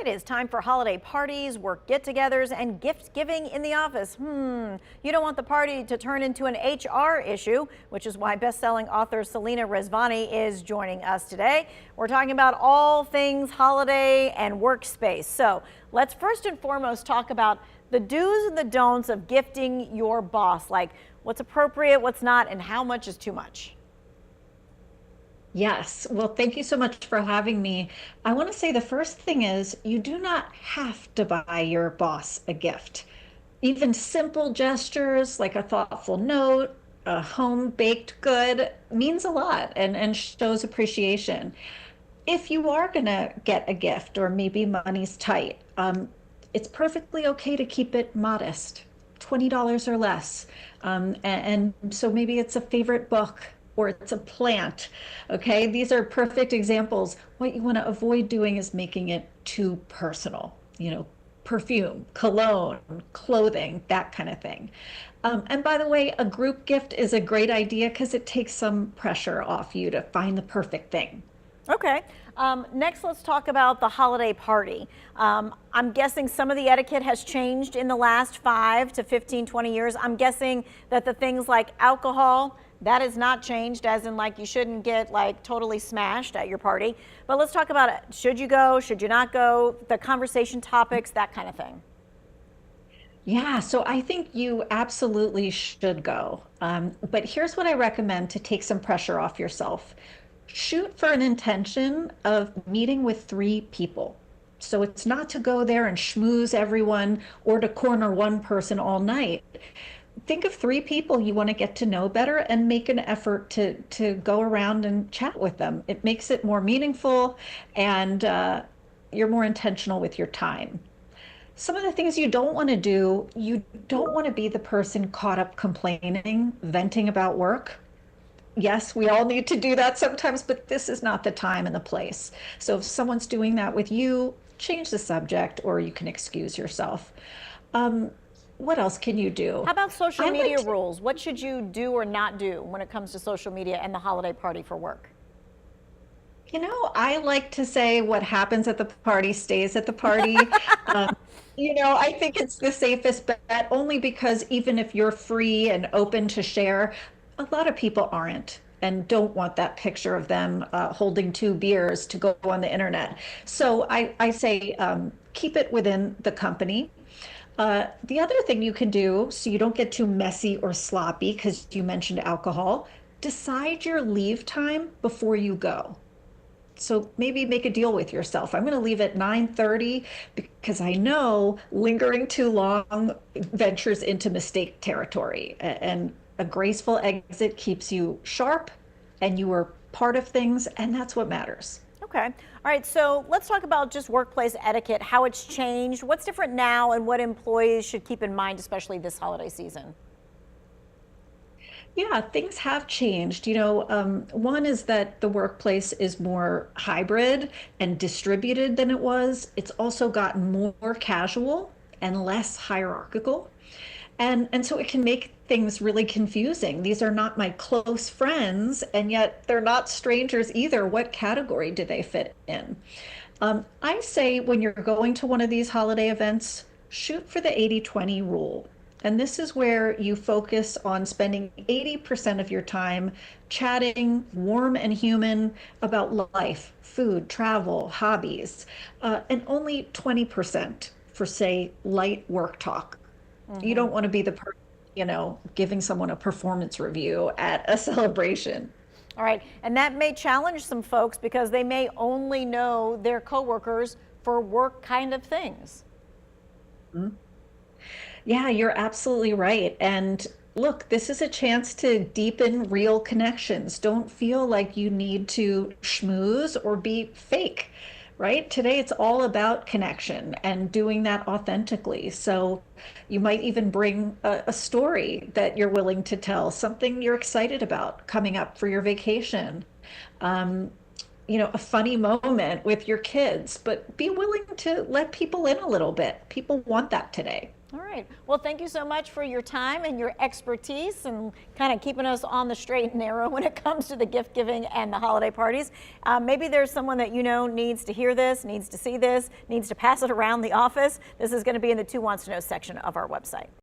It is time for holiday parties, work get-togethers, and gift giving in the office. You don't want the party to turn into an HR issue, which is why best-selling author Selena Rezvani is joining us today. We're talking about all things holiday and workspace. So let's first and foremost talk about the do's and the don'ts of gifting your boss, like what's appropriate, what's not, and how much is too much. Yes. Well, thank you so much for having me. I want to say the first thing is you do not have to buy your boss a gift. Even simple gestures like a thoughtful note, a home baked good means a lot and shows appreciation. If you are going to get a gift or maybe money's tight, it's perfectly okay to keep it modest, $20 or less. And so maybe it's a favorite book or it's a plant. Okay, these are perfect examples. What you want to avoid doing is making it too personal, perfume, cologne, clothing, that kind of thing. And by the way, a group gift is a great idea because it takes some pressure off you to find the perfect thing. Okay. Next, let's talk about the holiday party. I'm guessing some of the etiquette has changed in the last 5 to 15, 20 years. I'm guessing that the things like alcohol, that has not changed, as in like you shouldn't get like totally smashed at your party. But let's talk about it. Should you go? Should you not go? The conversation topics, that kind of thing. Yeah, so I think you absolutely should go. But here's what I recommend to take some pressure off yourself. Shoot for an intention of meeting with 3 people. So it's not to go there and schmooze everyone or to corner one person all night. Think of 3 people you want to get to know better and make an effort to go around and chat with them. It makes it more meaningful and you're more intentional with your time. Some of the things you don't want to do, you don't want to be the person caught up complaining, venting about work. Yes, we all need to do that sometimes, but this is not the time and the place. So if someone's doing that with you, change the subject or you can excuse yourself. Um, what else can you do? How about social I like media to, rules? What should you do or not do when it comes to social media and the holiday party for work? I like to say what happens at the party stays at the party. Um, I think it's the safest bet only because even if you're free and open to share, a lot of people aren't and don't want that picture of them holding 2 beers to go on the internet. So I say keep it within the company. The other thing you can do so you don't get too messy or sloppy, because you mentioned alcohol, decide your leave time before you go. So maybe make a deal with yourself. I'm going to leave at 9:30 because I know lingering too long ventures into mistake territory. And a graceful exit keeps you sharp and you are part of things, and that's what matters. Okay. All right. So let's talk about just workplace etiquette, how it's changed, what's different now, and what employees should keep in mind, especially this holiday season. Yeah, things have changed. One is that the workplace is more hybrid and distributed than it was. It's also gotten more casual and less hierarchical. And so it can make things really confusing. These are not my close friends, and yet they're not strangers either. What category do they fit in? I say when you're going to one of these holiday events, shoot for the 80-20 rule. And this is where you focus on spending 80% of your time chatting, warm and human, about life, food, travel, hobbies, and only 20% for, say, light work talk. You don't want to be the person, giving someone a performance review at a celebration. All right. And that may challenge some folks because they may only know their coworkers for work kind of things. Mhm. Yeah, you're absolutely right. And look, this is a chance to deepen real connections. Don't feel like you need to schmooze or be fake, right? Today it's all about connection and doing that authentically. So you might even bring a story that you're willing to tell, something you're excited about coming up for your vacation. Um, a funny moment with your kids, but be willing to let people in a little bit. People want that today. All right. Well, thank you so much for your time and your expertise and kind of keeping us on the straight and narrow when it comes to the gift giving and the holiday parties. Maybe there's someone that you know needs to hear this, needs to see this, needs to pass it around the office. This is going to be in the Who Wants to Know section of our website.